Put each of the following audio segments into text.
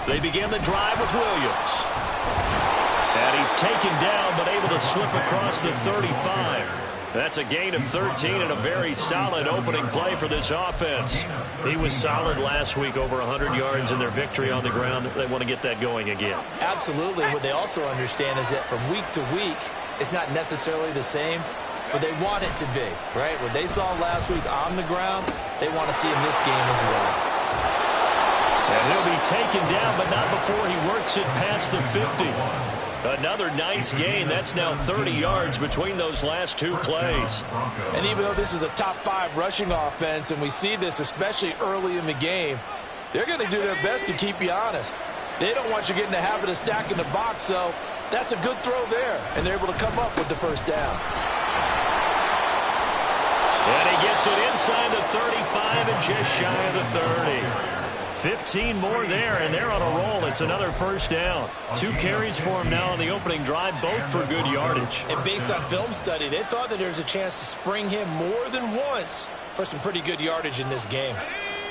They begin the drive with Williams. And he's taken down, but able to slip across the 35. That's a gain of 13 and a very solid opening play for this offense. He was solid last week, over 100 yards in their victory on the ground. They want to get that going again. Absolutely. What they also understand is that from week to week, it's not necessarily the same, but they want it to be, right? What they saw last week on the ground, they want to see in this game as well. And he'll be taken down, but not before he works it past the 50. Another nice gain. That's now 30 yards between those last two plays. And even though this is a top 5 rushing offense, and we see this especially early in the game, they're going to do their best to keep you honest. They don't want you getting the habit of stacking the box, so that's a good throw there, and they're able to come up with the first down. And he gets it inside the 35 and just shy of the 30. 15 more there, and they're on a roll. It's another first down. 2 carries for him now on the opening drive, both for good yardage. And based on film study, they thought that there was a chance to spring him more than once for some pretty good yardage in this game.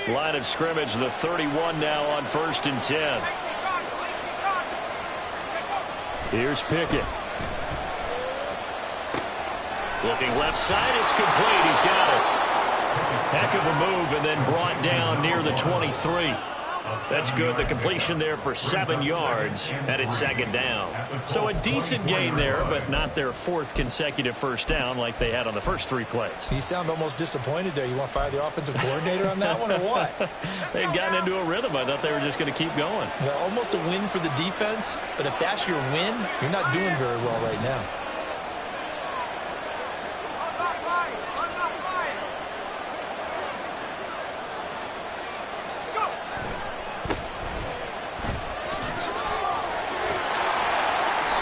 Line of scrimmage, the 31 now on 1st and 10. Here's Pickett. Looking left side, it's complete. He's got it. Heck of a move, and then brought down near the 23. That's good. The completion there for 7 yards, and it's 2nd down. So a decent gain there, but not their 4th consecutive first down like they had on the first 3 plays. You sound almost disappointed there. You want to fire the offensive coordinator on that one or what? They'd gotten into a rhythm. I thought they were just going to keep going. Well, almost a win for the defense, but if that's your win, you're not doing very well right now.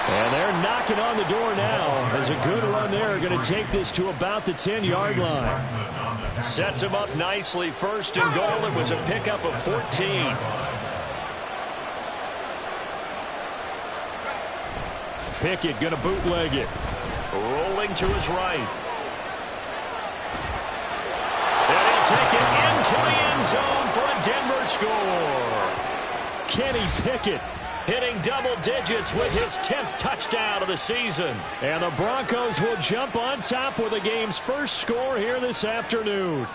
And they're knocking on the door now as a good run there. Going to take this to about the 10-yard line. Sets him up nicely. 1st and goal. It was a pickup of 14. Pickett going to bootleg it. Rolling to his right. And he'll take it into the end zone for a Denver score. Kenny Pickett hitting double digits with his 10th touchdown of the season. And the Broncos will jump on top with the game's first score here this afternoon.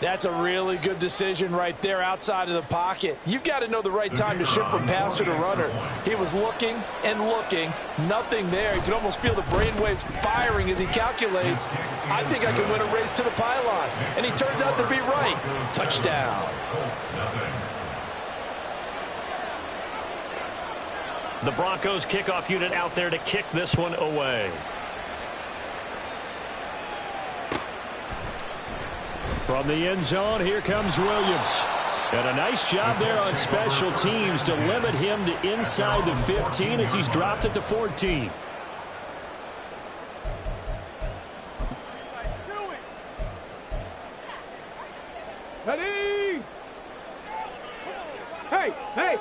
That's a really good decision right there outside of the pocket. You've got to know the right time to shift from passer to runner. He was looking and looking. Nothing there. You can almost feel the brainwaves firing as he calculates, I think I can win a race to the pylon. And he turns out to be right. Touchdown. The Broncos kickoff unit out there to kick this one away. From the end zone, here comes Williams. And a nice job there on special teams to limit him to inside the 15 as he's dropped at the 14. Ready? Hey,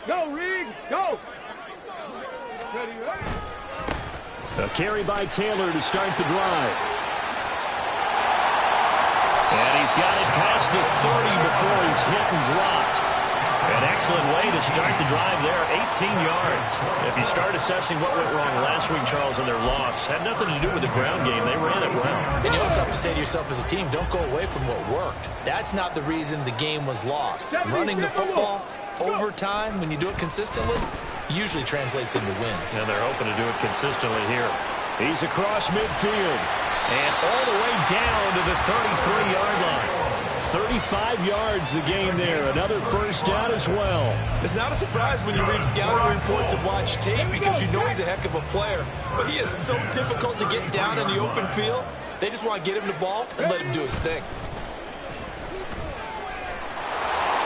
go, Reed, go. A carry by Taylor to start the drive. And he's got it past the 30 before he's hit and dropped. An excellent way to start the drive there, 18 yards. If you start assessing what went wrong last week, Charles, in their loss, had nothing to do with the ground game. They ran it well. And you always have to say to yourself as a team, don't go away from what worked. That's not the reason the game was lost. Running the football over time, when you do it consistently, usually translates into wins. And they're hoping to do it consistently here. He's across midfield and all the way down to the 33-yard line. 35 yards the game there. Another first down as well. It's not a surprise when you read scouting reports and watch tape because you know he's a heck of a player. But he is so difficult to get down in the open field. They just want to get him the ball and let him do his thing.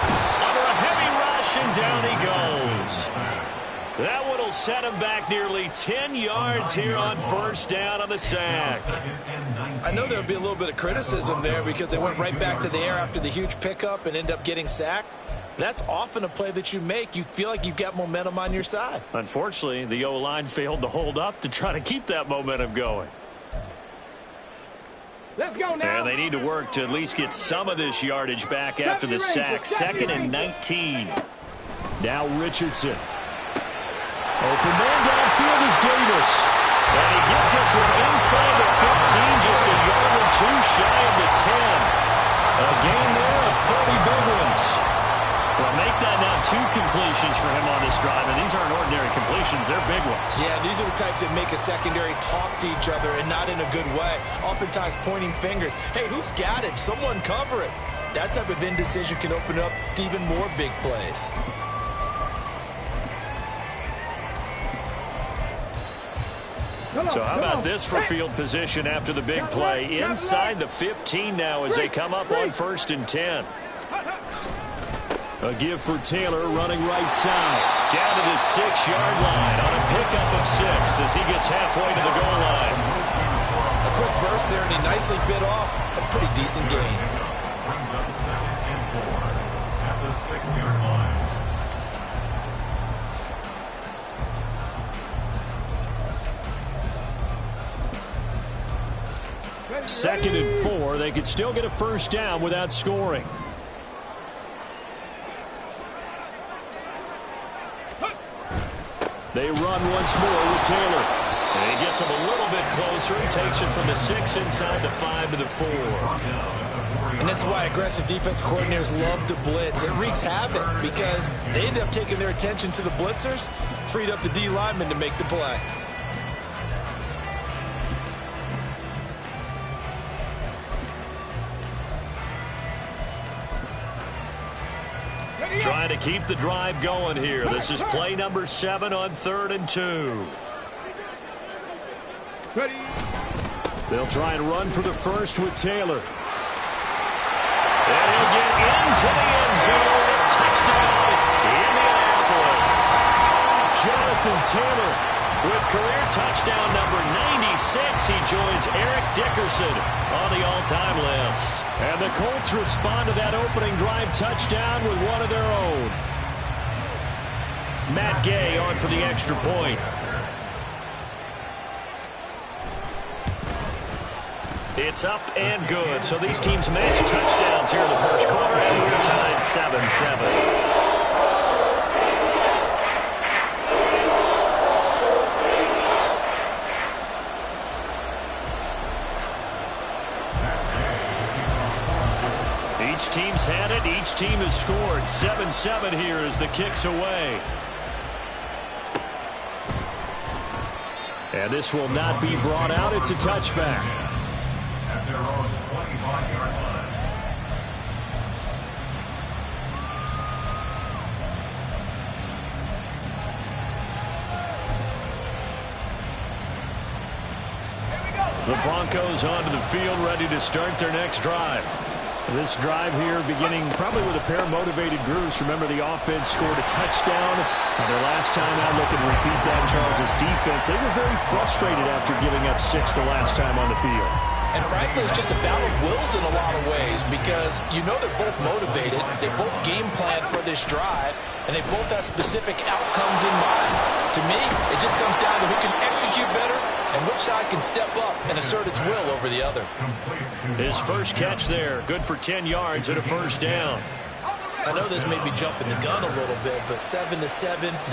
Under a heavy rush, and down he goes. That one will set him back nearly 10 yards here on first down on the sack. I know there'll be a little bit of criticism there because they went right back to the air after the huge pickup and end up getting sacked. That's often a play that you make. You feel like you've got momentum on your side. Unfortunately, the O-line failed to hold up to try to keep that momentum going. Let's go now. And they need to work to at least get some of this yardage back after the sack. 2nd and 19. Now Richardson. Open man downfield is Davis. And he gets this one inside the 15, just a yard or two shy of the 10. A game there of 30 big ones. Well, make that now 2 completions for him on this drive, and these aren't ordinary completions. They're big ones. Yeah, these are the types that make a secondary talk to each other, and not in a good way. Oftentimes pointing fingers. Hey, who's got it? Someone cover it. That type of indecision can open up to even more big plays. So how about this for field position after the big play? Inside the 15 now as they come up on 1st and 10. A give for Taylor running right side. Down to the 6-yard line on a pickup of 6 as he gets halfway to the goal line. A quick burst there, and he nicely bit off a pretty decent gain. Brings up 2nd and 4 at the 6-yard line. 2nd and 4. They could still get a first down without scoring. They run once more with Taylor. And he gets him a little bit closer. He takes it from the 6 inside the 5 to the 4. And this is why aggressive defense coordinators love to blitz. It wreaks havoc because they end up taking their attention to the blitzers, freed up the D lineman to make the play. Trying to keep the drive going here. This is play number 7 on 3rd and 2. They'll try and run for the first with Taylor. And he'll get into the end zone. Touchdown, Indianapolis. Jonathan Taylor with career touchdown number 96. He joins Eric Dickerson on the all-time list. And the Colts respond to that opening drive touchdown with one of their own. Matt Gay on for the extra point. It's up and good. So these teams match touchdowns here in the first quarter, and we're tied 7-7. Each team's had it. Each team has scored. 7-7 here as the kick's away. And this will not be brought out. It's a touchback. At their own 25-yard line. The Broncos onto the field, ready to start their next drive. This drive here beginning probably with a pair of motivated groups. Remember, the offense scored a touchdown. Their last time out, looking to repeat that, Charles' defense. They were very frustrated after giving up 6 the last time on the field. And frankly, it's just a battle of wills in a lot of ways because you know they're both motivated. They both game plan for this drive, and they both have specific outcomes in mind. To me, it just comes down to who can execute better and which side can step up and assert its will over the other. His first catch there, good for 10 yards and a first down. I know this may be jumping the gun a little bit, but 7-7,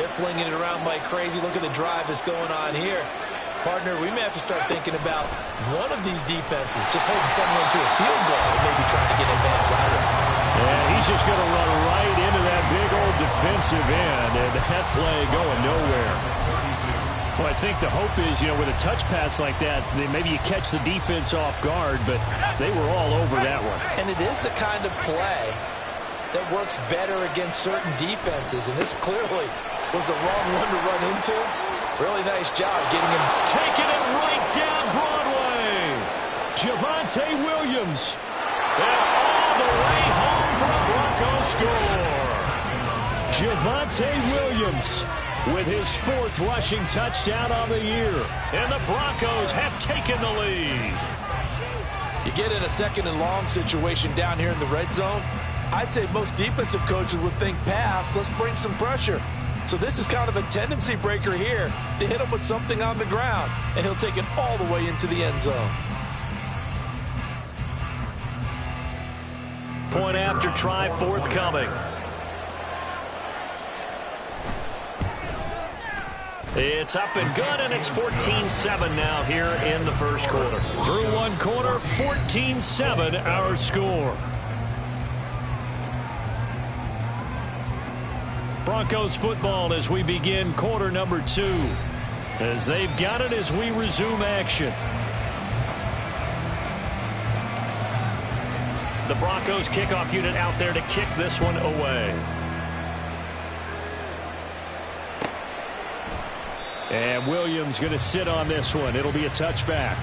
they're flinging it around like crazy. Look at the drive that's going on here. Partner, we may have to start thinking about one of these defenses just holding someone to a field goal and maybe trying to get an advantage that way. Yeah, he's just going to run right into that big old defensive end, and that play going nowhere. Well, I think the hope is, you know, with a touch pass like that, maybe you catch the defense off guard, but they were all over that one. And it is the kind of play that works better against certain defenses, and this clearly was the wrong one to run into. Really nice job getting him. Taking it right down Broadway. Javonte Williams. And all the way home for a Broncos score. Javonte Williams with his 4th rushing touchdown on the year. And the Broncos have taken the lead. You get in a 2nd and long situation down here in the red zone, I'd say most defensive coaches would think pass, let's bring some pressure. So this is kind of a tendency breaker here to hit him with something on the ground, and he'll take it all the way into the end zone. Point after try forthcoming. It's up and good, and it's 14-7 now here in the first quarter. Through one quarter, 14-7 our score. Broncos football as we begin quarter number 2. As they've got it as we resume action. The Broncos kickoff unit out there to kick this one away. And Williams going to sit on this one. It'll be a touchback.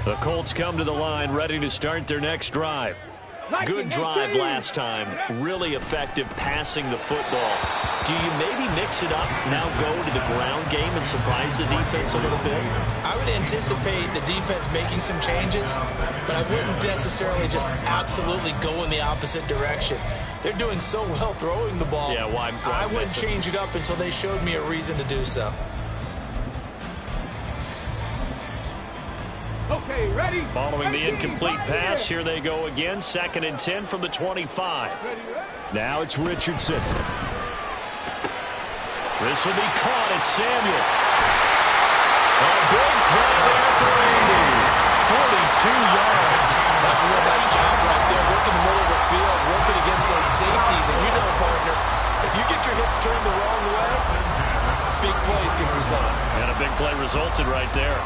The Colts come to the line ready to start their next drive. Good drive last time. Really effective passing the football. Do you maybe mix it up, now go to the ground game and surprise the defense a little bit? I would anticipate the defense making some changes, but I wouldn't necessarily just absolutely go in the opposite direction. They're doing so well throwing the ball. Yeah, why I wouldn't change it up until they showed me a reason to do so. Okay, ready? Following the incomplete pass, here they go again. 2nd and 10 from the 25. Now it's Richardson. This will be caught. It's Samuel. A big play there for Andy. 42 yards. That's a real nice job right there. Working the middle of the field, working against those safeties. And you know, partner, if you get your hips turned the wrong way, big plays can result. And a big play resulted right there.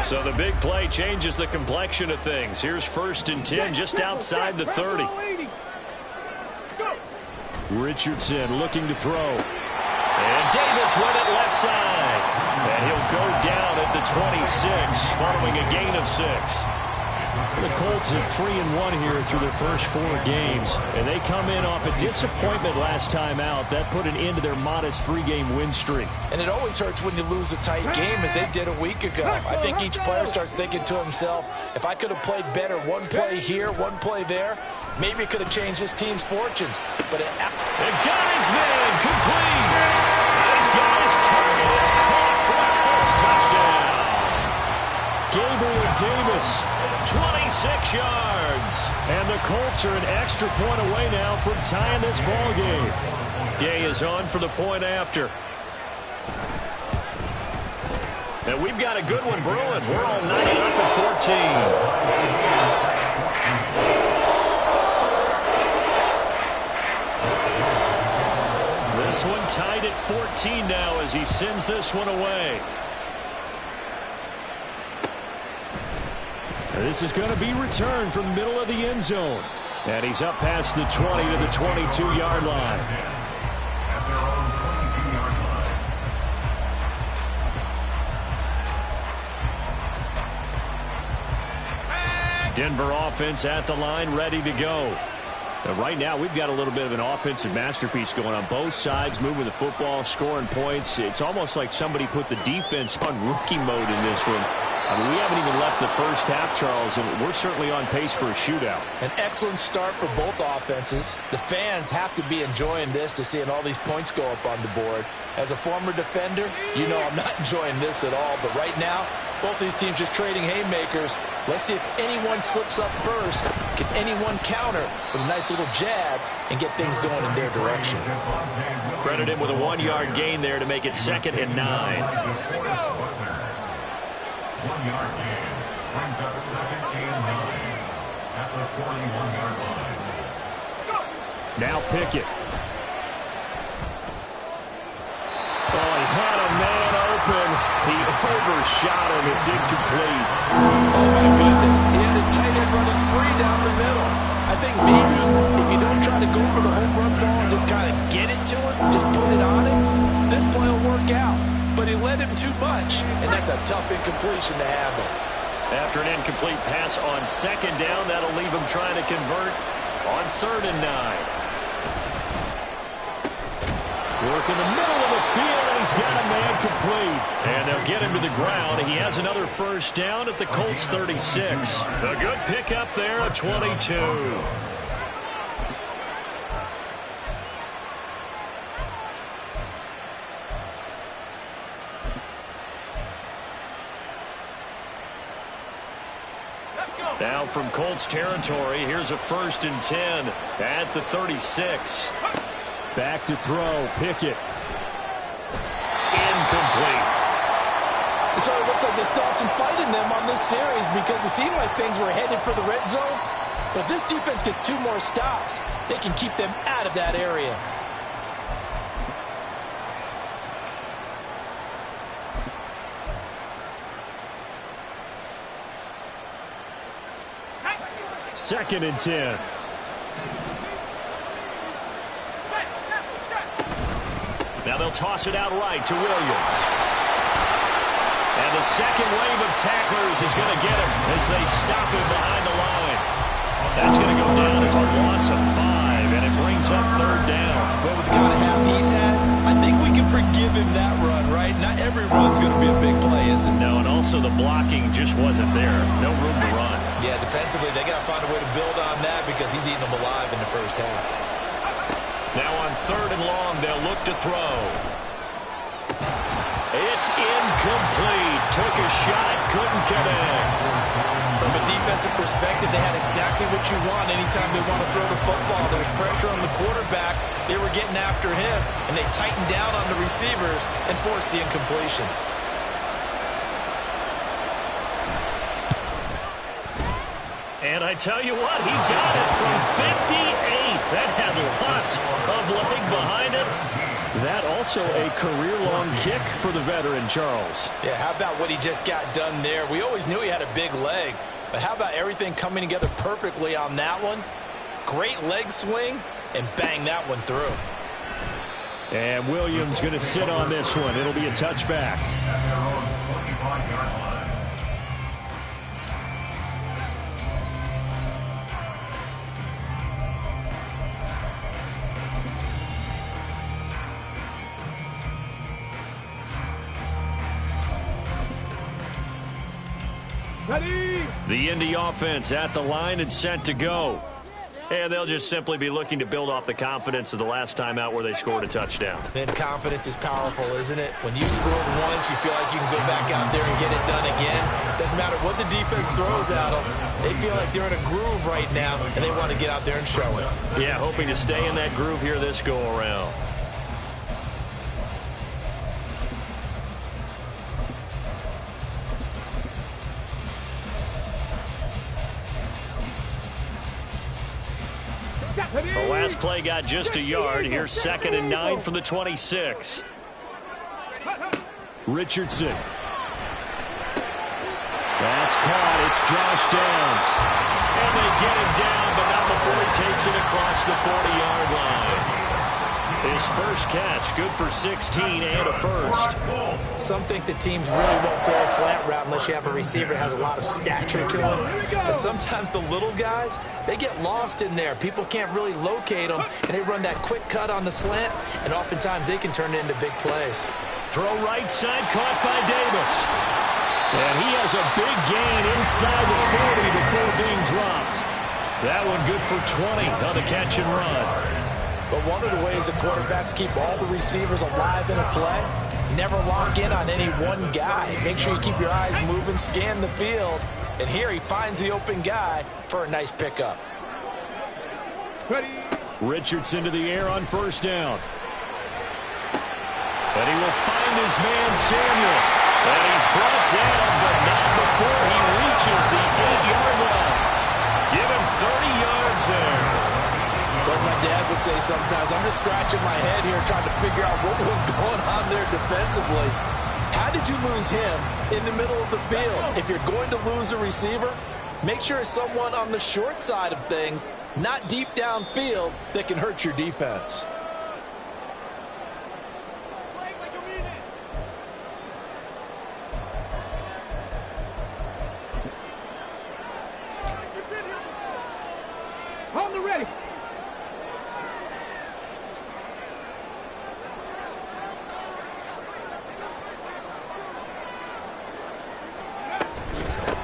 So the big play changes the complexion of things. Here's 1st and 10 just outside the 30. Richardson looking to throw. And Davis with it left side. And he'll go down at the 26 following a gain of 6. The Colts are 3-1 here through their first 4 games. And they come in off a disappointment last time out. That put an end to their modest 3-game win streak. And it always hurts when you lose a tight game, as they did a week ago. I think each player starts thinking to himself, if I could have played better one play here, one play there, maybe it could have changed this team's fortunes. But it got his man complete. He's got his target. It's caught for a Colts touchdown. Gabriel Davis, 26 yards. And the Colts are an extra point away now from tying this ball game. Gay is on for the point after. And we've got a good one brewing. We're all 9 up at 14. This one tied at 14 now as he sends this one away. This is going to be returned from the middle of the end zone. And he's up past the 20 to the 22-yard line. At their own 22-yard line. Denver offense at the line, ready to go. And right now, we've got a little bit of an offensive masterpiece going on both sides, moving the football, scoring points. It's almost like somebody put the defense on rookie mode in this one. I mean, we haven't even left the first half, Charles, and we're certainly on pace for a shootout. An excellent start for both offenses. The fans have to be enjoying this to seeing all these points go up on the board. As a former defender, you know I'm not enjoying this at all. But right now, both these teams just trading haymakers. Let's see if anyone slips up first. Can anyone counter with a nice little jab and get things going in their direction? Credit him with a 1-yard gain there to make it 2nd and 9. 1-yard gain brings up 2nd and 9 at the 41-yard line. Now Pickett. Oh, he had a man open. He overshot him. It's incomplete. Oh, my goodness. He had his tight end running free down the middle. I think maybe if you don't try to go for the home run ball and just kind of get it to him, just put it on him, this play will work out. But he led him too much, and that's a tough incompletion to handle. After an incomplete pass on 2nd down, that'll leave him trying to convert on 3rd and 9. Work in the middle of the field, and he's got a man complete. And they'll get him to the ground. He has another first down at the Colts 36. A good pickup there of 22. Now from Colts territory, here's a 1st and 10 at the 36. Back to throw, Pickett. Incomplete. So it looks like they still have some fight in them on this series because it seemed like things were headed for the red zone. But if this defense gets 2 more stops, they can keep them out of that area. Second and 10. Now they'll toss it out right to Williams. And the second wave of tacklers is going to get him as they stop him behind the line. That's going to go down as a loss of 5, and it brings up 3rd down. Well, with the kind of half he's had, I think we can forgive him that run, right? Not every run's going to be a big play, is it? No, and also the blocking just wasn't there. No room to run. Yeah, defensively, they got to find a way to build on that because he's eating them alive in the first half. Now on 3rd and long, they'll look to throw. It's incomplete. Took a shot, couldn't connect. From a defensive perspective, they had exactly what you want anytime they want to throw the football. There's pressure on the quarterback. They were getting after him, and they tightened down on the receivers and forced the incompletion. And I tell you what, he got it from 58. That had lots of leg behind it. That also a career-long kick for the veteran, Charles. Yeah, how about what he just got done there? We always knew he had a big leg, but how about everything coming together perfectly on that one? Great leg swing, and bang that one through. And Williams going to sit on this one. It'll be a touchback. The Indy offense at the line and set to go. And they'll just simply be looking to build off the confidence of the last time out where they scored a touchdown. And confidence is powerful, isn't it? When you scored once, you feel like you can go back out there and get it done again. Doesn't matter what the defense throws at them. They feel like they're in a groove right now, and they want to get out there and show it. Yeah, hoping to stay in that groove here this go-around. The last play got just a yard. Here's 2nd and 9 from the 26. Richardson. That's caught. It's Josh Downs. And they get him down, but not before he takes it across the 40-yard line. His first catch, good for 16 and a first. Some think the teams really won't throw a slant route unless you have a receiver that has a lot of stature to him. But sometimes the little guys, they get lost in there. People can't really locate them, and they run that quick cut on the slant, and oftentimes they can turn it into big plays. Throw right side, caught by Davis. And he has a big gain inside the 40 before being dropped. That one good for 20 on the catch and run. But one of the ways the quarterbacks keep all the receivers alive in a play, never lock in on any one guy. Make sure you keep your eyes moving, scan the field. And here he finds the open guy for a nice pickup. Richardson to the air on first down. And he will find his man Samuel. And he's brought down, but not before he reaches the 8-yard line. Give him 30 yards there. But my dad would say sometimes, I'm just scratching my head here trying to figure out what was going on there defensively. How did you lose him in the middle of the field? If you're going to lose a receiver, make sure it's someone on the short side of things, not deep downfield, that can hurt your defense. Hold the ready.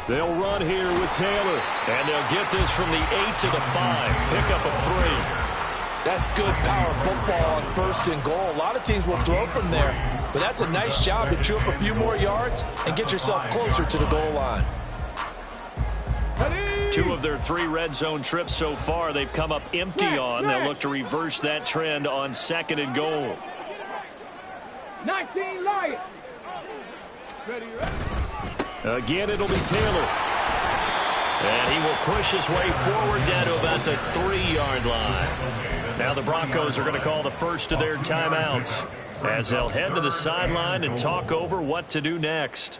They'll run here with Taylor. And they'll get this from the 8 to the 5. Pick up a 3. That's good power football on 1st and goal. A lot of teams will throw from there, but that's a nice job to chew up a few more yards and get yourself closer to the goal line. 2 of their 3 red zone trips so far, they've come up empty on. They'll look to reverse that trend on 2nd and goal. 19 Lions. Again, it'll be Taylor. And he will push his way forward down to about the 3-yard line. Now the Broncos are going to call the first of their timeouts as they'll head to the sideline and talk over what to do next.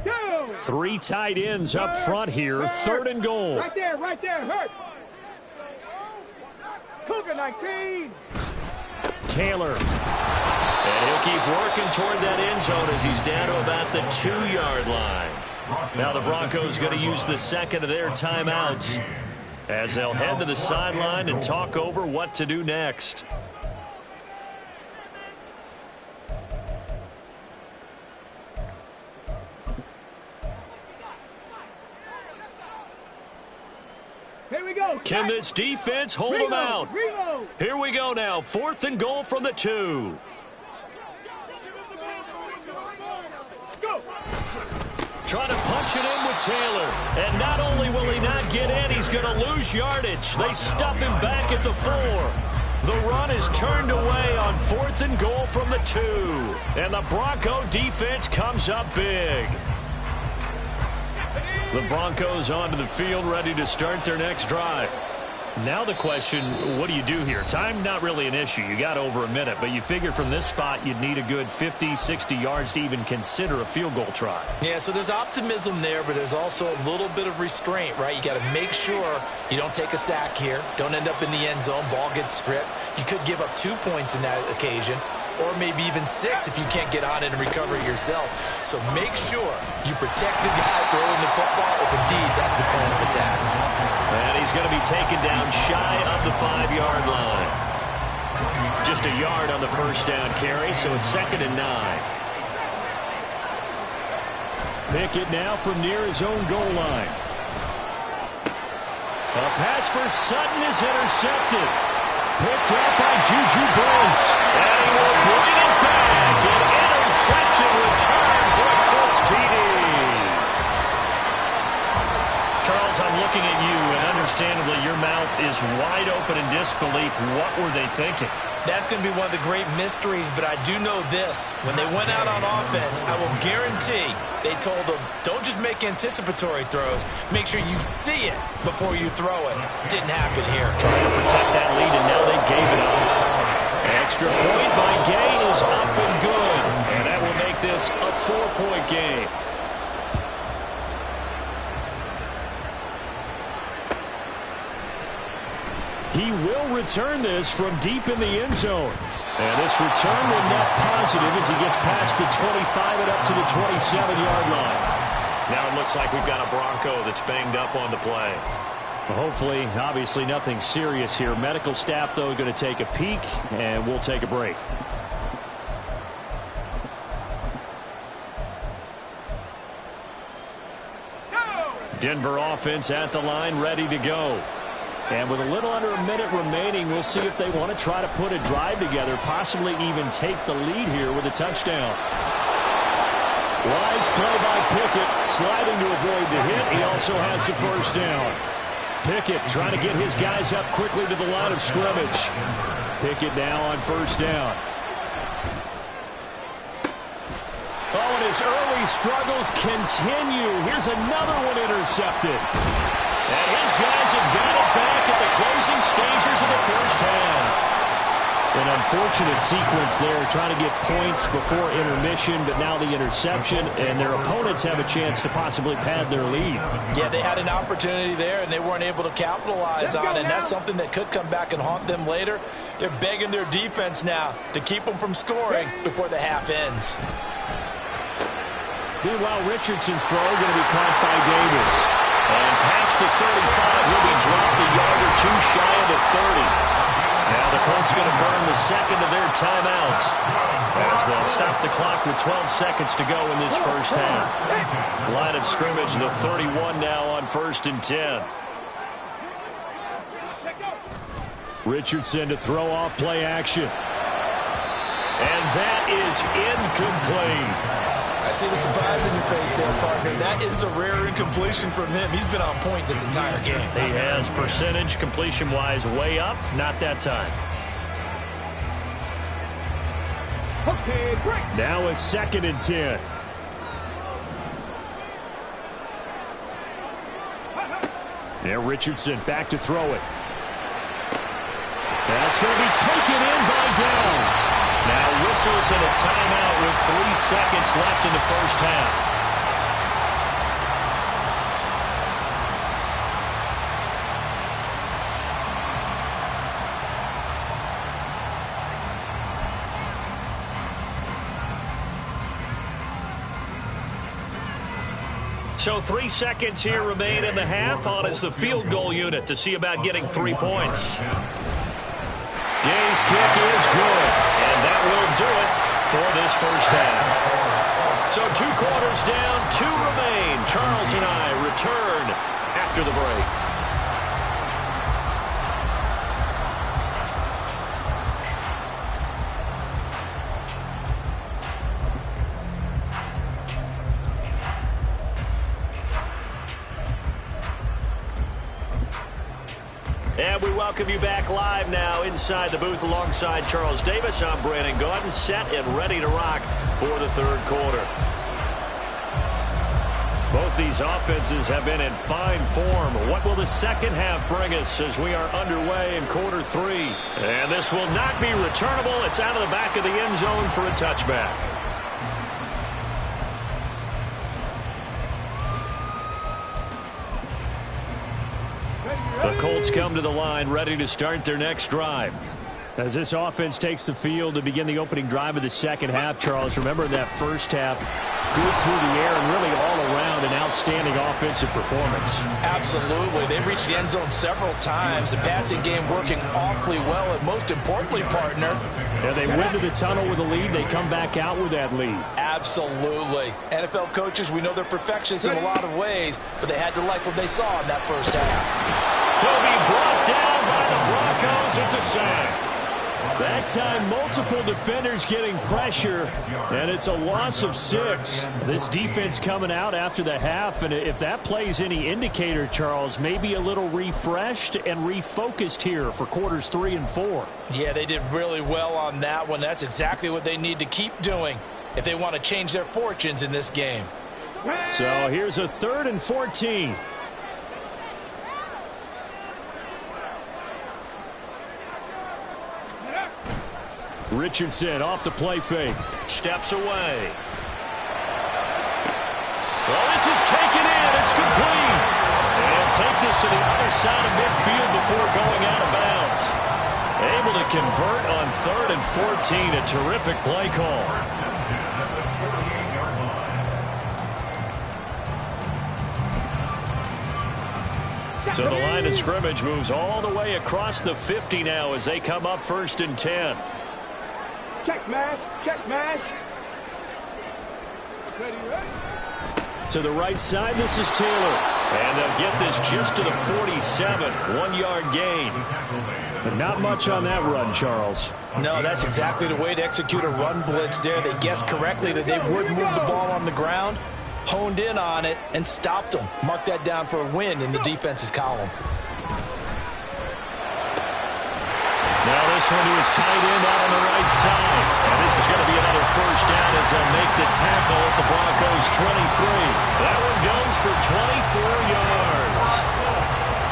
Go! 3 tight ends up front here. 3rd and goal. Right there, hurt. Cougar 19. Taylor. And he'll keep working toward that end zone as he's down to about the 2-yard line. Now the Broncos going to use the second of their timeouts as they'll head to the sideline and talk over what to do next. Here we go. Can this defense hold them out? Reload. Here we go now. 4th and goal from the 2. Go. Trying to punch it in with Taylor. And not only will he not get in, he's going to lose yardage. They stuff him back at the 4. The run is turned away on 4th and goal from the 2. And the Bronco defense comes up big. The Broncos onto the field, ready to start their next drive. Now the question, what do you do here? Time not really an issue. You got over a minute, but you figure from this spot you'd need a good 50, 60 yards to even consider a field goal try. Yeah, so there's optimism there, but there's also a little bit of restraint, right? You got to make sure you don't take a sack here. Don't end up in the end zone. Ball gets stripped. You could give up 2 points in that occasion, or maybe even 6 if you can't get on it and recover it yourself. So make sure you protect the guy throwing the football if indeed that's the plan of attack. And he's going to be taken down shy of the 5-yard line. Just a yard on the first down carry, so it's 2nd and 9. Pickett now from near his own goal line. A pass for Sutton is intercepted. Picked up by Juju Brents. And he will bring it back. An interception return for a Colts TD. Charles, I'm looking at you, and understandably your mouth is wide open in disbelief. What were they thinking? That's going to be one of the great mysteries, but I do know this. When they went out on offense, I will guarantee they told them, don't just make anticipatory throws. Make sure you see it before you throw it. Didn't happen here. Trying to protect that lead, and now they gave it up. Extra point by Gay is up and good. And that will make this a 4-point game. He will return this from deep in the end zone. And this return will net positive as he gets past the 25 and up to the 27-yard line. Now it looks like we've got a Bronco that's banged up on the play. Well, hopefully, obviously nothing serious here. Medical staff, though, going to take a peek, and we'll take a break. Denver offense at the line, ready to go. And with a little under a minute remaining, we'll see if they want to try to put a drive together, possibly even take the lead here with a touchdown. Wise play by Pickett, sliding to avoid the hit. He also has the first down. Pickett trying to get his guys up quickly to the line of scrimmage. Pickett now on first down. Oh, and his early struggles continue. Here's another one intercepted. And his guys have got it back at the closing stages of the first half. An unfortunate sequence there, trying to get points before intermission, but now the interception, and their opponents have a chance to possibly pad their lead. Yeah, they had an opportunity there, and they weren't able to capitalize on it, and that's something that could come back and haunt them later. They're begging their defense now to keep them from scoring before the half ends. Meanwhile, Richardson's throw going to be caught by Davis. And past the 35, he'll be dropped a yard or two shy of the 30. Now the Colts going to burn the second of their timeouts as they'll stop the clock with 12 seconds to go in this first half. Line of scrimmage, the 31 now on 1st and 10. Richardson to throw off play action. And that is incomplete. I see the surprise in your face there, partner. That is a rare incompletion from him. He's been on point this entire game. He has percentage completion-wise way up. Not that time. Okay, break. Now a 2nd and 10. There, Richardson back to throw it. That's going to be taken in by Downs. Now whistles and a timeout with 3 seconds left in the first half. So 3 seconds here remain in the half. On is the field goal unit to see about getting 3 points. Gay's kick is good, and that will do it for this first half. So 2 quarters down, 2 remain. Charles and I return after the break. And we welcome you back live now inside the booth alongside Charles Davis. I'm Brandon Gaudin, set and ready to rock for the 3rd quarter. Both these offenses have been in fine form. What will the second half bring us as we are underway in quarter 3? And this will not be returnable. It's out of the back of the end zone for a touchback. The Colts come to the line ready to start their next drive. As this offense takes the field to begin the opening drive of the second half, Charles, remember that first half, good through the air and really all around an outstanding offensive performance. Absolutely. They reached the end zone several times. The passing game working awfully well, and most importantly, partner. Yeah, they went to the tunnel with a lead. They come back out with that lead. Absolutely. NFL coaches, we know they're perfectionists in a lot of ways, but they had to like what they saw in that first half. He'll be brought down by the Broncos. It's a sack. That time, multiple defenders getting pressure, and it's a loss of 6. This defense coming out after the half, and if that plays any indicator, Charles, maybe a little refreshed and refocused here for quarters 3 and 4. Yeah, they did really well on that one. That's exactly what they need to keep doing if they want to change their fortunes in this game. So here's a 3rd and 14. Richardson off the play fake. Steps away. Well, this is taken in. It's complete. And take this to the other side of midfield before going out of bounds. Able to convert on 3rd and 14. A terrific play call. So the line of scrimmage moves all the way across the 50 now as they come up 1st and 10. Check mash, check mash. Ready, ready. To the right side, this is Taylor. And they'll get this just to the 47. 1-yard gain. But not much on that run, Charles. No, that's exactly the way to execute a run blitz there. They guessed correctly that they would move the ball on the ground, honed in on it, and stopped them. Mark that down for a win in the defense's column. Now this one to his tight end out on the right side. And this is going to be another first down as they'll make the tackle at the Broncos' 23. That one goes for 24 yards.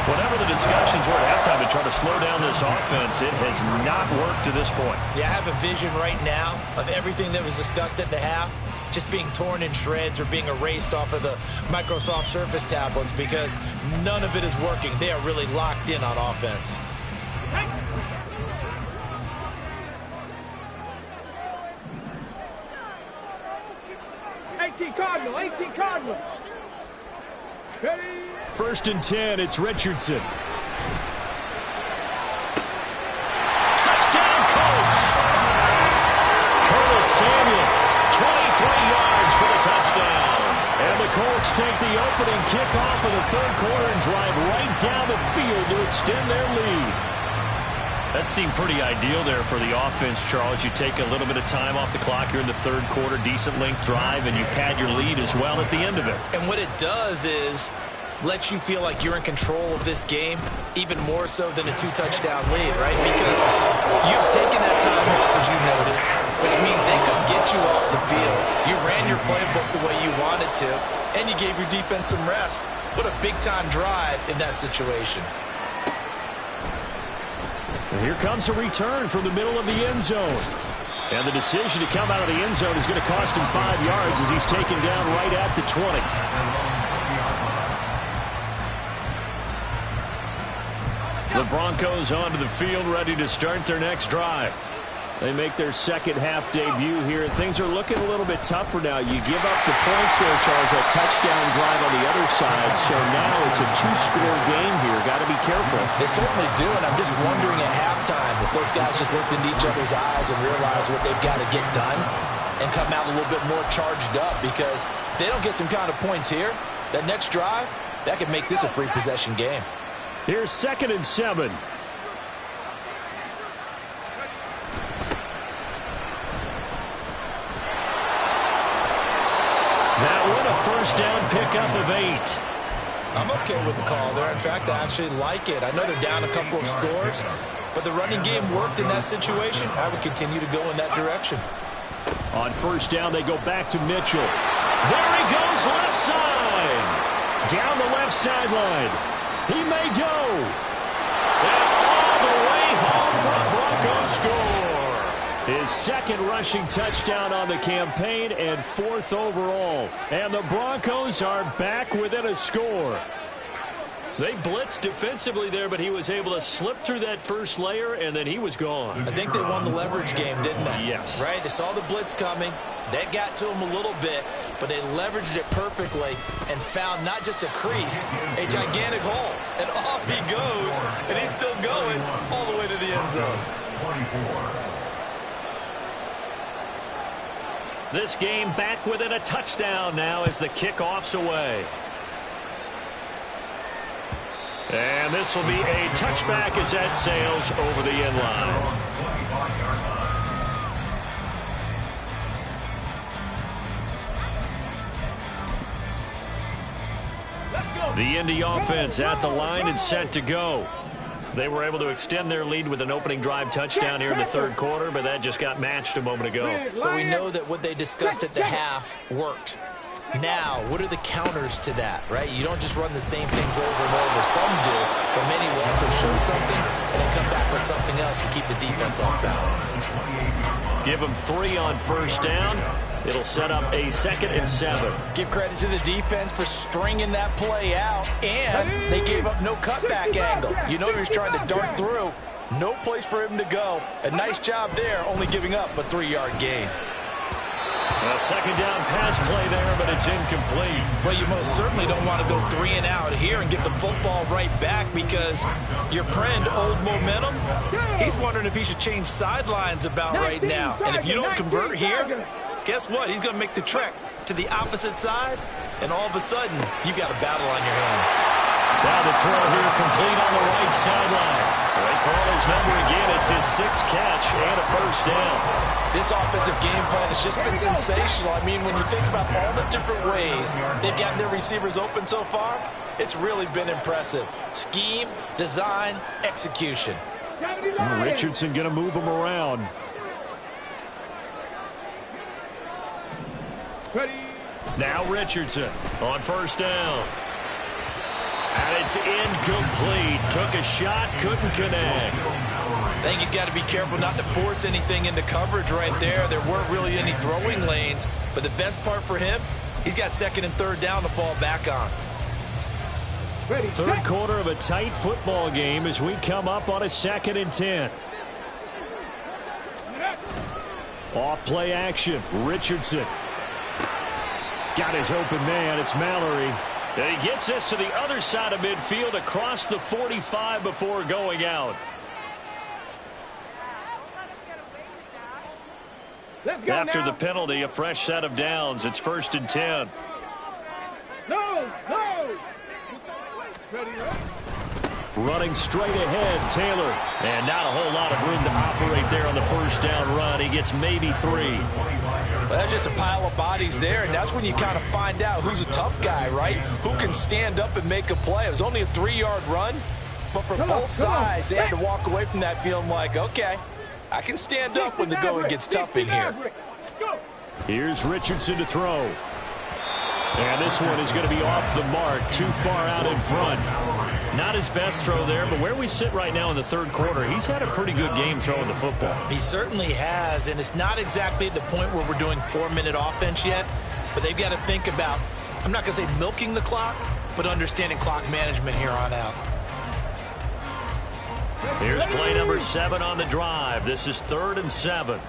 Whatever the discussions were at halftime to try to slow down this offense, it has not worked to this point. Yeah, I have a vision right now of everything that was discussed at the half just being torn in shreds or being erased off of the Microsoft Surface tablets because none of it is working. They are really locked in on offense. 18 Cardinal, 18 Cardinal. Ready? 1st and 10, it's Richardson. Touchdown, Colts. Curtis Samuel, 23 yards for the touchdown. And the Colts take the opening kickoff of the 3rd quarter and drive right down the field to extend their lead. That seemed pretty ideal there for the offense, Charles. You take a little bit of time off the clock here in the 3rd quarter, decent length drive, and you pad your lead as well at the end of it. And what it does is let you feel like you're in control of this game, even more so than a 2-touchdown lead, right? Because you've taken that time off, as you noted, which means they couldn't get you off the field. You ran your playbook the way you wanted to, and you gave your defense some rest. What a big-time drive in that situation. And here comes a return from the middle of the end zone. And the decision to come out of the end zone is going to cost him 5 yards as he's taken down right at the 20. The Broncos onto the field, ready to start their next drive. They make their 2nd half debut here. Things are looking a little bit tougher now. You give up the points there, Charles, that touchdown drive on the other side. So now it's a 2-score game here. Got to be careful. They certainly do, and I'm just wondering at halftime if those guys just looked into each other's eyes and realized what they've got to get done and come out a little bit more charged up, because if they don't get some kind of points here, that next drive, that could make this a free possession game. Here's 2nd and 7. That one a 1st down pickup of 8. I'm okay with the call there. In fact, I actually like it. I know they're down a couple of scores, but the running game worked in that situation. I would continue to go in that direction. On 1st down, they go back to Mitchell. There he goes, left side. Down the left sideline. He may go. And all the way home for a Broncos score. His 2nd rushing touchdown on the campaign and 4th overall. And the Broncos are back within a score. They blitzed defensively there, but he was able to slip through that first layer, and then he was gone. I think they won the leverage game, didn't they? Yes. Right? They saw the blitz coming. That got to him a little bit, but they leveraged it perfectly and found not just a crease, a gigantic hole. And off he goes, and he's still going all the way to the end zone. 24. This game back within a touchdown now as the kickoff's away. And this will be a touchback as that sails over the end line. The Indy offense at the line and set to go. They were able to extend their lead with an opening drive touchdown here in the 3rd quarter, but that just got matched a moment ago. So we know that what they discussed at the half worked. Now, what are the counters to that, right? You don't just run the same things over and over. Some do, but many will also show something and then come back with something else to keep the defense off balance. Give them 3 on 1st down. It'll set up a 2nd and 7. Give credit to the defense for stringing that play out, and they gave up no cutback angle. You know he was trying to dart through. No place for him to go. A nice job there, only giving up a 3-yard gain. A 2nd down pass play there, but it's incomplete. Well, you most certainly don't want to go 3 and out here and get the football right back, because your friend, Old Momentum, he's wondering if he should change sidelines about right now. And if you don't convert here, guess what? He's going to make the trek to the opposite side, and all of a sudden, you've got a battle on your hands. Now the throw here complete on the right sideline. They call his number again. It's his 6th catch and a 1st down. This offensive game plan has just been sensational. I mean, when you think about all the different ways they've gotten their receivers open so far, it's really been impressive. Scheme, design, execution. Richardson going to move him around. Now Richardson on 1st down. And it's incomplete. Took a shot, couldn't connect. I think he's got to be careful not to force anything into coverage right there. There weren't really any throwing lanes. But the best part for him, he's got 2nd and 3rd down to fall back on. 3rd quarter of a tight football game as we come up on a 2nd and 10. Off play action. Richardson. Got his open man. It's Mallory. And he gets this to the other side of midfield across the 45 before going out. Let's go After now. the penalty, a fresh set of downs. It's 1st and 10. No. Ready, Running straight ahead, Taylor. And not a whole lot of room to operate there on the first down run. He gets maybe 3. Well, that's just a pile of bodies there, and that's when you kind of find out who's a tough guy, right? Who can stand up and make a play. It was only a 3-yard run, but for both sides, they had to walk away from that feeling like, okay, I can stand up when the going gets tough in here. Go. Here's Richardson to throw. And this one is going to be off the mark, too far out in front. Not his best throw there, but where we sit right now in the third quarter, he's had a pretty good game throwing the football. He certainly has, and it's not exactly at the point where we're doing 4-minute offense yet, but they've got to think about, I'm not going to say milking the clock, but understanding clock management here on out. Here's play number 7 on the drive. This is 3rd and 7.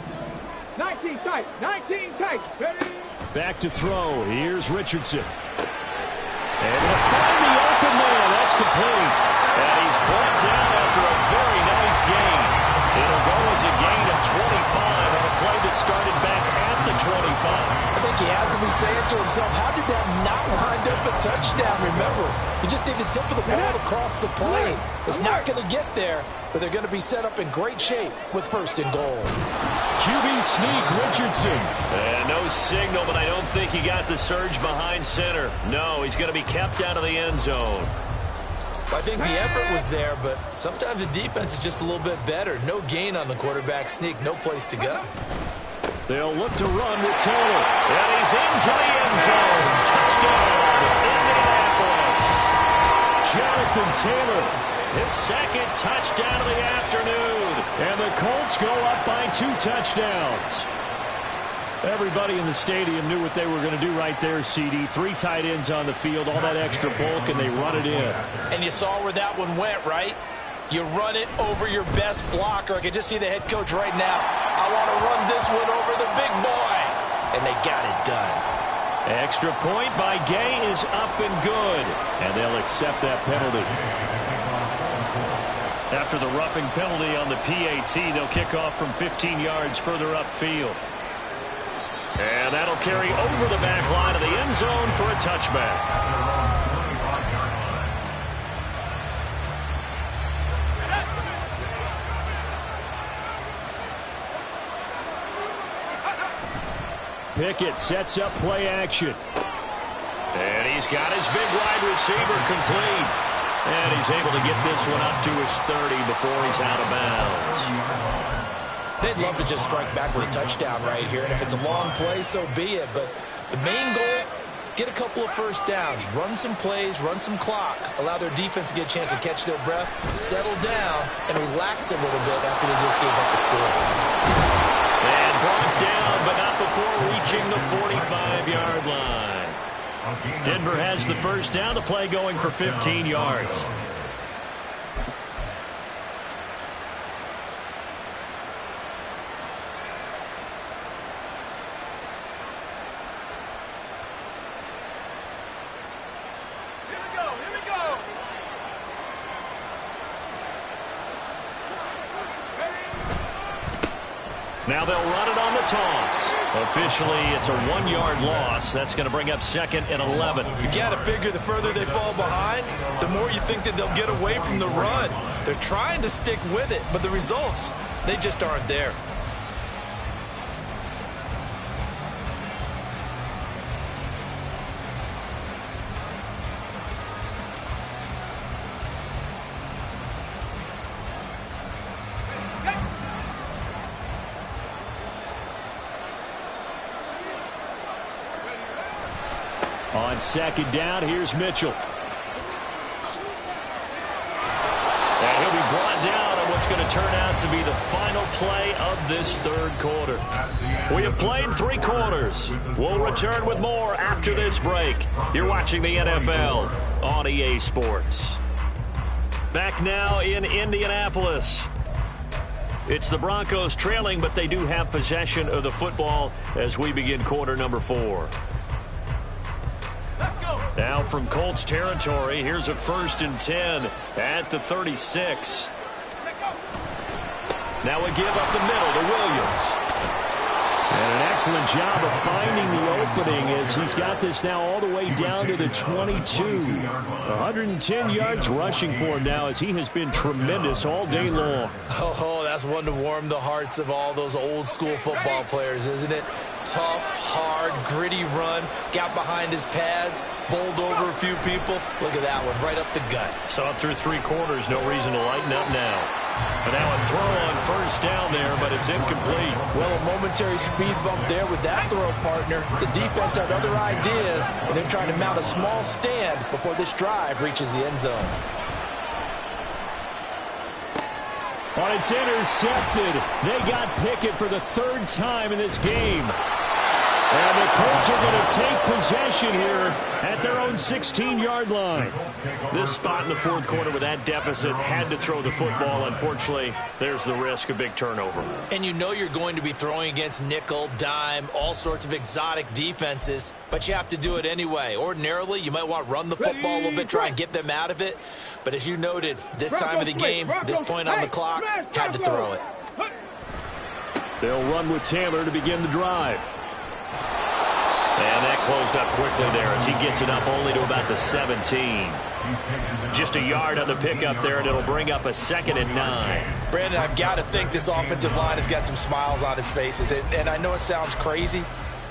19 tight. 19 tight. Ready. Back to throw. Here's Richardson. And they'll find the open man. That's complete. And he's brought down after a very nice gain. It'll go as a gain of 25 on a play that started back at the 25. I think he has to be saying to himself, how did that not wind up a touchdown? Remember, you just need the tip of the ball across the plane. It's not going to get there, but they're going to be set up in great shape with 1st and goal. QB sneak, Richardson. And no signal, but I don't think he got the surge behind center. No, he's going to be kept out of the end zone. I think the effort was there, but sometimes the defense is just a little bit better. No gain on the quarterback sneak, no place to go. They'll look to run with Taylor. And he's into the end zone. Touchdown, Indianapolis. Jonathan Taylor, his 2nd touchdown of the afternoon. And the Colts go up by 2 touchdowns. Everybody in the stadium knew what they were going to do right there, CD. 3 tight ends on the field, all that extra bulk, and they run it in. And you saw where that one went, right? You run it over your best blocker. I can just see the head coach right now. I want to run this one over the big boy. And they got it done. Extra point by Gay is up and good. And they'll accept that penalty. After the roughing penalty on the PAT, they'll kick off from 15 yards further upfield. And that'll carry over the back line of the end zone for a touchback. Pickett sets up play action. And he's got his big wide receiver complete. And he's able to get this one up to his 30 before he's out of bounds. They'd love to just strike back with a touchdown right here. And if it's a long play, so be it. But the main goal, get a couple of first downs. Run some plays, run some clock. Allow their defense to get a chance to catch their breath, settle down, and relax a little bit after they just gave up the score. And brought down, but not before reaching the 45-yard line. Denver has the first down. The play going for 15 yards. Now they'll run it on the toss. Officially, it's a 1-yard loss. That's going to bring up 2nd and 11. You've got to figure the further they fall behind, the more you think that they'll get away from the run. They're trying to stick with it, but the results, they just aren't there. On 2nd down, here's Mitchell. And he'll be brought down on what's going to turn out to be the final play of this third quarter. We have played 3 quarters. We'll return with more after this break. You're watching the NFL on EA Sports. Back now in Indianapolis. It's the Broncos trailing, but they do have possession of the football as we begin quarter number 4. Now from Colts territory, here's a 1st and 10 at the 36. Now a give up the middle to Williams. And an excellent job of finding the opening as he's got this now all the way down to the 22. 110 yards rushing for him now as he has been tremendous all day long. Oh, that's one to warm the hearts of all those old school football players, isn't it? Tough, hard, gritty run, got behind his pads, bowled over a few people. Look at that one, right up the gut. Saw it through 3 quarters, no reason to lighten up now. And now a throw on 1st down there, but it's incomplete. Well, a momentary speed bump there with that throw, partner. The defense had other ideas, and they're trying to mount a small stand before this drive reaches the end zone. Oh, it's intercepted. They got Pickett for the 3rd time in this game. And the Colts are going to take possession here at their own 16-yard line. This spot in the 4th quarter with that deficit had to throw the football. Unfortunately, there's the risk of big turnover. And you know you're going to be throwing against nickel, dime, all sorts of exotic defenses, but you have to do it anyway. Ordinarily, you might want to run the football a little bit, try and get them out of it. But as you noted, this time of the game, this point on the clock, had to throw it. They'll run with Taylor to begin the drive. And that closed up quickly there as he gets it up only to about the 17. Just a yard on the pickup there, and it'll bring up a 2nd and 9. Brandon, I've got to think this offensive line has got some smiles on its faces. And I know it sounds crazy,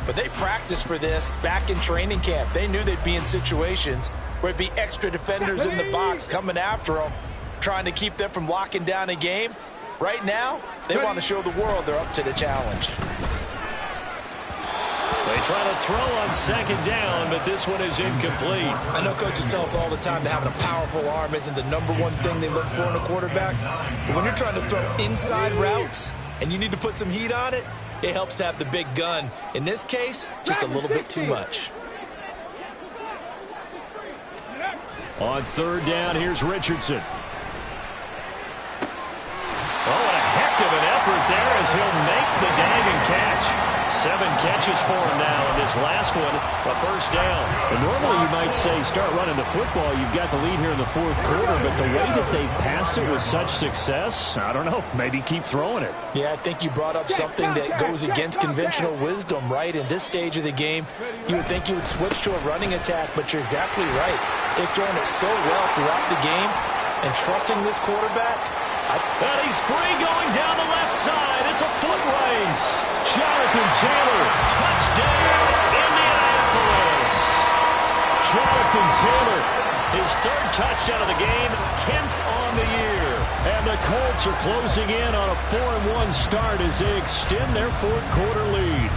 but they practiced for this back in training camp. They knew they'd be in situations where it'd be extra defenders in the box coming after them, trying to keep them from locking down a game. Right now, they want to show the world they're up to the challenge. They try to throw on 2nd down, but this one is incomplete. I know coaches tell us all the time that having a powerful arm isn't the #1 thing they look for in a quarterback. But when you're trying to throw inside routes and you need to put some heat on it, it helps to have the big gun. In this case, just a little bit too much. On 3rd down, here's Richardson. Oh, what a heck of an effort there as he'll make the diving catch. 7 catches for him now, and this last one, a 1st down. And normally you might say start running the football. You've got the lead here in the 4th quarter, but the way that they've passed it with such success, I don't know, maybe keep throwing it. Yeah, I think you brought up something that goes against conventional wisdom, right? In this stage of the game, you would think you would switch to a running attack, but you're exactly right. They've thrown it so well throughout the game, and trusting this quarterback. And he's free going down the left side. It's a foot race. Jonathan Taylor, touchdown, Indianapolis. Jonathan Taylor, his 3rd touchdown of the game, 10th on the year. And the Colts are closing in on a 4-1 start as they extend their 4th quarter lead.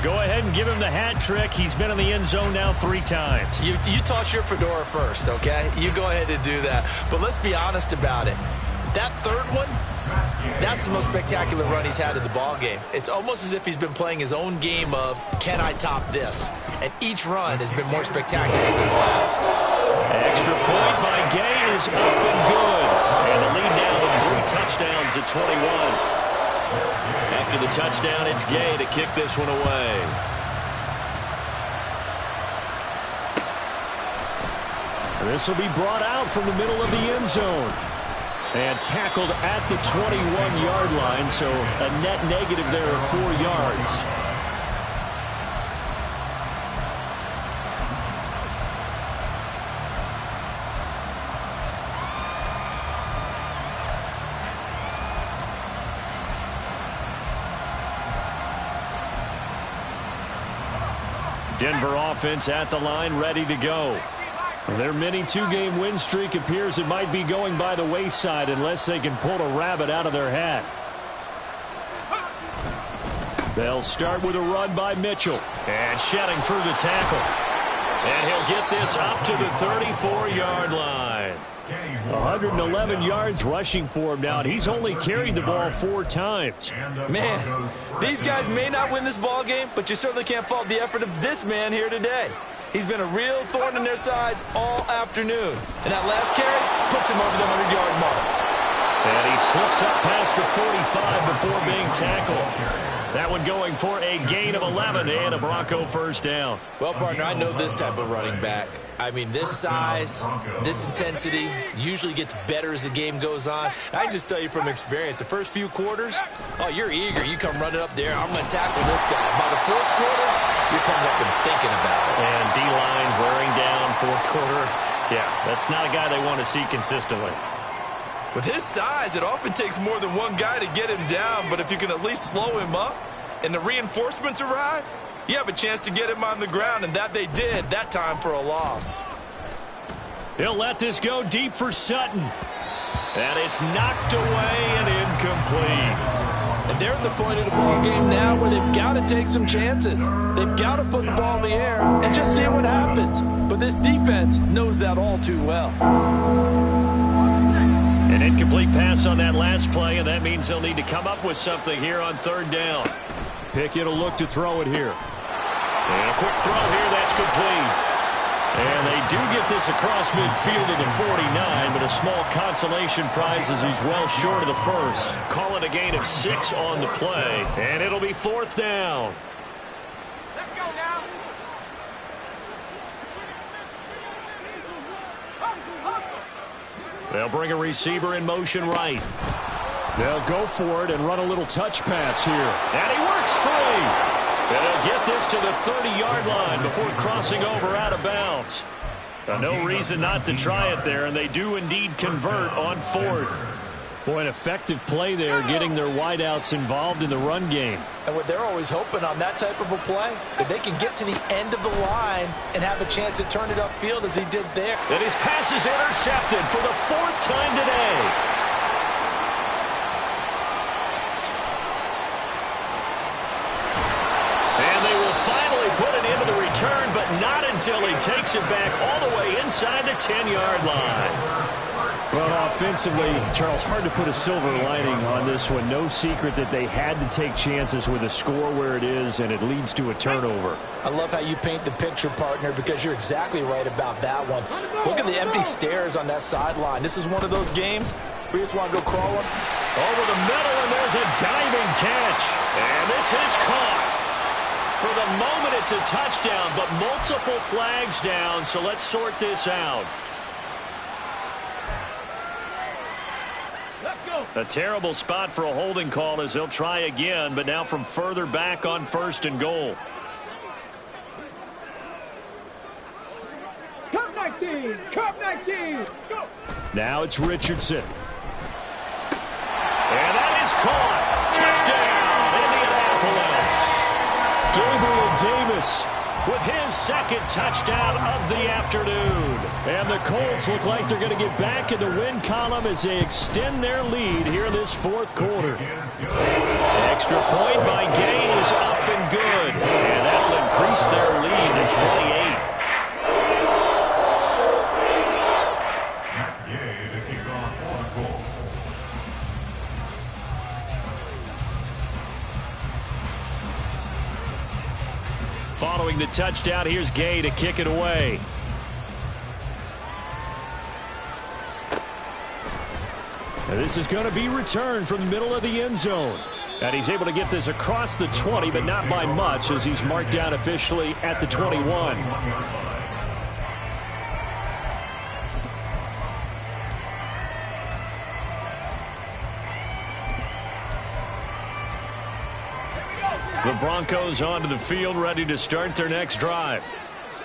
Go ahead and give him the hat trick. He's been in the end zone now 3 times. You toss your fedora first, okay? You go ahead and do that. But let's be honest about it. That 3rd one, that's the most spectacular run he's had in the ballgame. It's almost as if he's been playing his own game of, can I top this? And each run has been more spectacular than the last. Extra point by Gay is up and good. And the lead now with 3 touchdowns at 21. After the touchdown, it's Gay to kick this one away. This will be brought out from the middle of the end zone. And tackled at the 21-yard line, so a net negative there of 4 yards. Denver offense at the line, ready to go. Their mini 2-game win streak appears it might be going by the wayside unless they can pull a rabbit out of their hat. They'll start with a run by Mitchell. And shedding through the tackle. And he'll get this up to the 34-yard line. 111 yards rushing for him now, and he's only carried the ball 4 times. Man, these guys may not win this ball game, but you certainly can't fault the effort of this man here today. He's been a real thorn in their sides all afternoon. And that last carry puts him over the 100-yard mark. And he slips up past the 45 before being tackled. That one going for a gain of 11 and a Bronco first down. Well, partner, I know this type of running back. I mean, this size, this intensity usually gets better as the game goes on. I can just tell you from experience, the first few quarters, oh, you're eager. You come running up there, I'm going to tackle this guy. By the fourth quarter, you're coming up and thinking about it. And D-line wearing down fourth quarter. Yeah, that's not a guy they want to see consistently. With his size, it often takes more than one guy to get him down, but if you can at least slow him up and the reinforcements arrive, you have a chance to get him on the ground, and that they did that time for a loss. He'll let this go deep for Sutton. And it's knocked away and incomplete. And they're at the point of the ball game now where they've got to take some chances. They've got to put the ball in the air and just see what happens. But this defense knows that all too well. An incomplete pass on that last play, and that means they'll need to come up with something here on third down. Pickett will look to throw it here. And a quick throw here, that's complete. And they do get this across midfield to the 49, but a small consolation prize as he's well short of the first. Call it a gain of 6 on the play, and it'll be fourth down. Let's go now. They'll bring a receiver in motion right. They'll go for it and run a little touch pass here. And he works free. They'll get this to the 30-yard line before crossing over out of bounds. No reason not to try it there, and they do indeed convert on fourth. Boy, an effective play there, getting their wideouts involved in the run game. And what they're always hoping on that type of a play, if they can get to the end of the line and have a chance to turn it upfield as he did there. And his pass is intercepted for the 4th time today. Put it into the return, but not until he takes it back all the way inside the 10-yard line. Well, offensively, Charles, hard to put a silver lining on this one. No secret that they had to take chances with a score where it is, and it leads to a turnover. I love how you paint the picture, partner, because you're exactly right about that one. Look at the empty stairs on that sideline. This is one of those games where you just want to go crawling. Over the middle, and there's a diving catch. And this is caught. For the moment, it's a touchdown, but multiple flags down, so let's sort this out. Let's go. A terrible spot for a holding call as they'll try again, but now from further back on 1st and goal. Cup 19. Cup 19. Go. Now it's Richardson. And that is caught. Touchdown, Indianapolis. Gabriel Davis with his 2nd touchdown of the afternoon. And the Colts look like they're going to get back in the win column as they extend their lead here in this 4th quarter. An extra point by Gay is up and good. And that'll increase their lead to 28. Gay to kick off for the Colts. Following the touchdown, here's Gay to kick it away. And this is going to be returned from the middle of the end zone. And he's able to get this across the 20, but not by much as he's marked down officially at the 21. The Broncos onto the field, ready to start their next drive.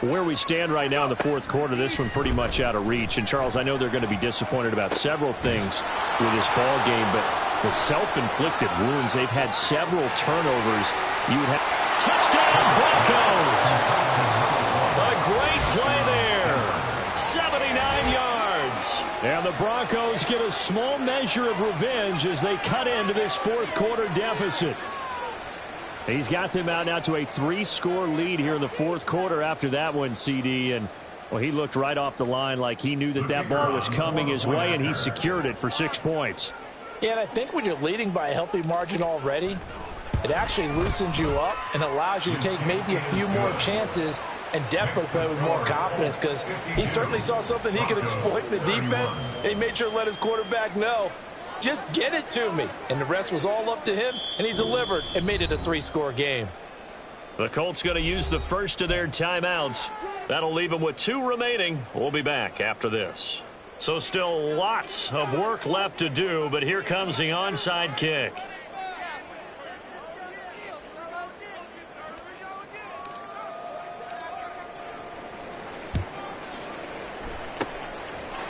Where we stand right now in the 4th quarter, this one pretty much out of reach. And, Charles, I know they're going to be disappointed about several things with this ball game, but the self-inflicted wounds, they've had several turnovers. You would have touchdown, Broncos! A great play there. 79 yards. And the Broncos get a small measure of revenge as they cut into this 4th quarter deficit. He's got them out now to a 3-score lead here in the 4th quarter after that one, CD. And, well, he looked right off the line like he knew that that ball was coming his way, and he secured it for 6 points. Yeah, and I think when you're leading by a healthy margin already, it actually loosens you up and allows you to take maybe a few more chances and definitely play with more confidence because he certainly saw something he could exploit in the defense, and he made sure to let his quarterback know, Just get it to me. And the rest was all up to him, and he delivered and made it a 3-score game. The Colts going to use the first of their timeouts. That'll leave them with 2 remaining. We'll be back after this. So still lots of work left to do, but here comes the onside kick.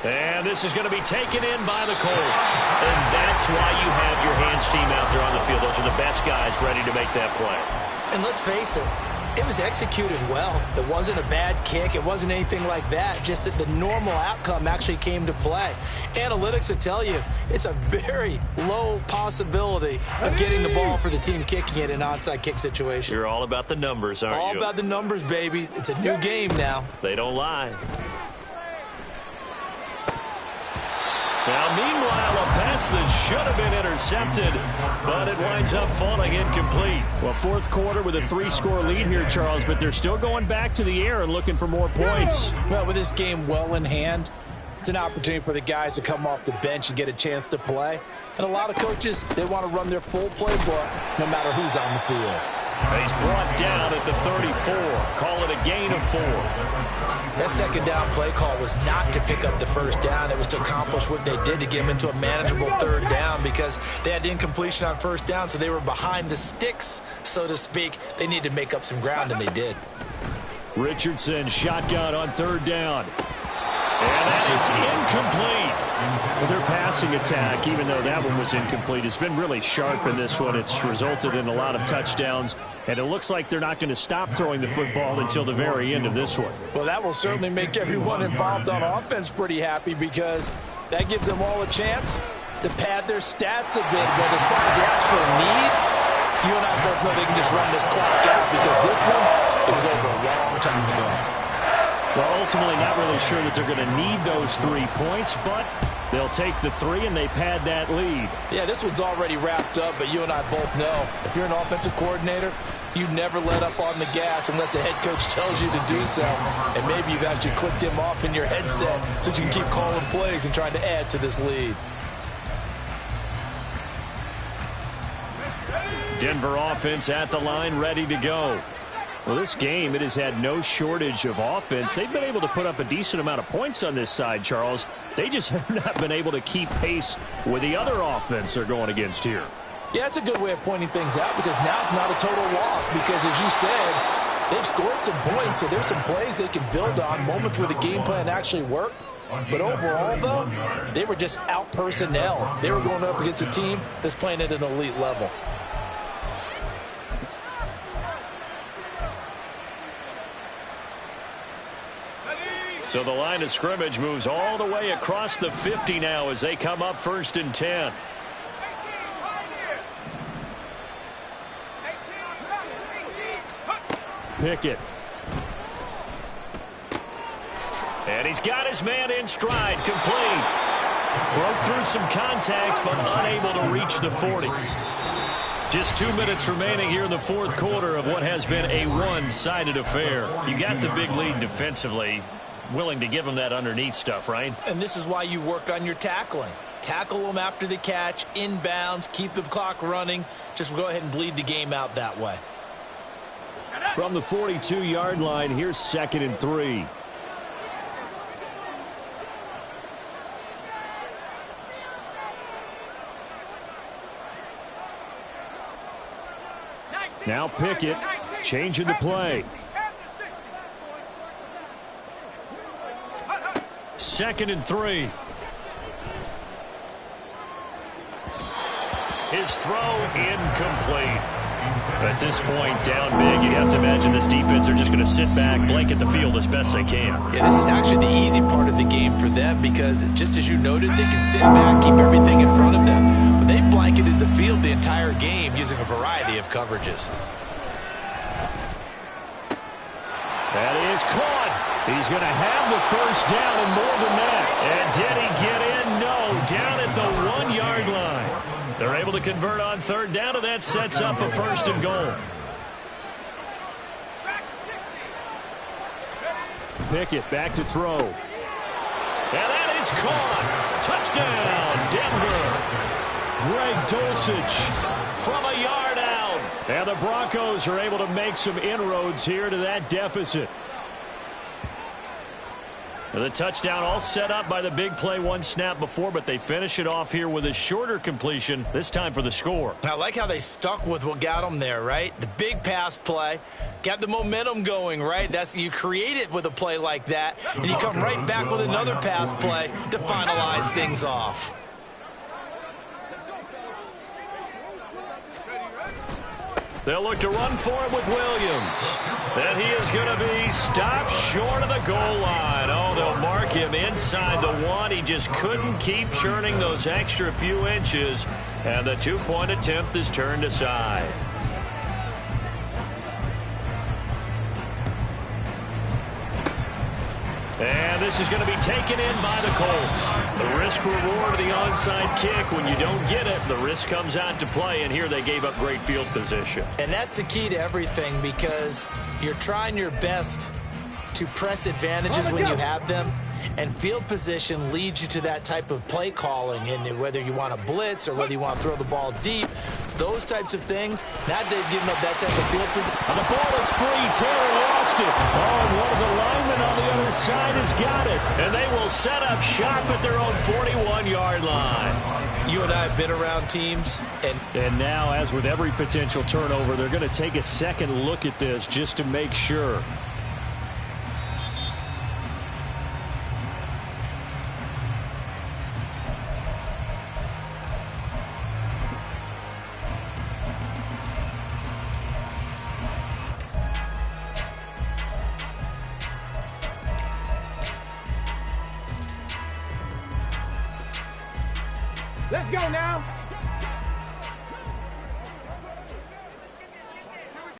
And this is going to be taken in by the Colts. And that's why you have your hands team out there on the field. Those are the best guys ready to make that play. And let's face it, it was executed well. It wasn't a bad kick. It wasn't anything like that. Just that the normal outcome actually came to play. Analytics will tell you it's a very low possibility of getting the ball for the team kicking it in an onside kick situation. You're all about the numbers, aren't you? All about the numbers, baby. It's a new game now. They don't lie. Now, meanwhile, a pass that should have been intercepted, but it winds up falling incomplete. Well, fourth quarter with a 3-score lead here, Charles, but they're still going back to the air and looking for more points. Well, with this game well in hand, it's an opportunity for the guys to come off the bench and get a chance to play. And a lot of coaches, they want to run their full playbook no matter who's on the field. He's brought down at the 34. Call it a gain of 4. That second down play call was not to pick up the first down. It was to accomplish what they did to get them into a manageable third down because they had incompletion on first down, so they were behind the sticks, so to speak. They needed to make up some ground, and they did. Richardson shotgun on third down. And that is incomplete. Well, their passing attack, even though that one was incomplete, has been really sharp in this one. It's resulted in a lot of touchdowns, and it looks like they're not going to stop throwing the football until the very end of this one. Well, that will certainly make everyone involved on offense pretty happy because that gives them all a chance to pad their stats a bit. But as far as the actual need, you and I both know they can just run this clock out because this one, it was over a long time ago. Well, ultimately, not really sure that they're going to need those 3 points, but they'll take the 3 and they pad that lead. Yeah, this one's already wrapped up, but you and I both know if you're an offensive coordinator, you never let up on the gas unless the head coach tells you to do so. And maybe you've actually clicked him off in your headset so you can keep calling plays and trying to add to this lead. Denver offense at the line, ready to go. Well, this game, it has had no shortage of offense. They've been able to put up a decent amount of points on this side, Charles. They just have not been able to keep pace with the other offense they're going against here. Yeah, it's a good way of pointing things out because now it's not a total loss because, as you said, they've scored some points, so there's some plays they can build on, moments where the game plan actually worked. But overall, though, they were just out personnel. They were going up against a team that's playing at an elite level. So the line of scrimmage moves all the way across the 50 now as they come up 1st and 10. Pickett. And he's got his man in stride, complete. Broke through some contact, but unable to reach the 40. Just 2 minutes remaining here in the fourth quarter of what has been a one-sided affair. You got the big lead defensively. Willing to give them that underneath stuff, right? And this is why you work on your tackling. Tackle them after the catch, inbounds, keep the clock running. Just go ahead and bleed the game out that way. From the 42-yard line, here's 2nd and 3. Now Pickett changing the play. 2nd and 3. His throw incomplete. At this point, down big, you'd have to imagine this defense are just going to sit back, blanket the field as best they can. Yeah, this is actually the easy part of the game for them because, just as you noted, they can sit back, keep everything in front of them. But they blanketed the field the entire game using a variety of coverages. That is caught. He's going to have the first down and more than that. And did he get in? No, down at the 1-yard line. They're able to convert on third down, and that sets up a 1st and goal. Pickett back to throw. And that is caught. Touchdown, Denver. Greg Dulcich from a yard out. And the Broncos are able to make some inroads here to that deficit. And the touchdown all set up by the big play one snap before, but they finish it off here with a shorter completion, this time for the score. I like how they stuck with what got them there, right? The big pass play, got the momentum going, right? You create it with a play like that, and you come right back with another pass play to finalize things off. They'll look to run for it with Williams. And he is going to be stopped short of the goal line. Oh, they'll mark him inside the one. He just couldn't keep churning those extra few inches. And the two-point attempt is turned aside. And this is going to be taken in by the Colts. The risk reward of the onside kick. When you don't get it, the risk comes out to play, and here they gave up great field position. And that's the key to everything, because you're trying your best to press advantages when you have them, and field position leads you to that type of play calling, and whether you want to blitz or whether you want to throw the ball deep, those types of things. Now they've given up that type of field position. And the ball is free. Taylor lost it. Oh, and one of the linemen on the other side has got it. And they will set up shop at their own 41-yard line. You and I have been around teams, and now, as with every potential turnover, they're going to take a second look at this just to make sure. Let's go now.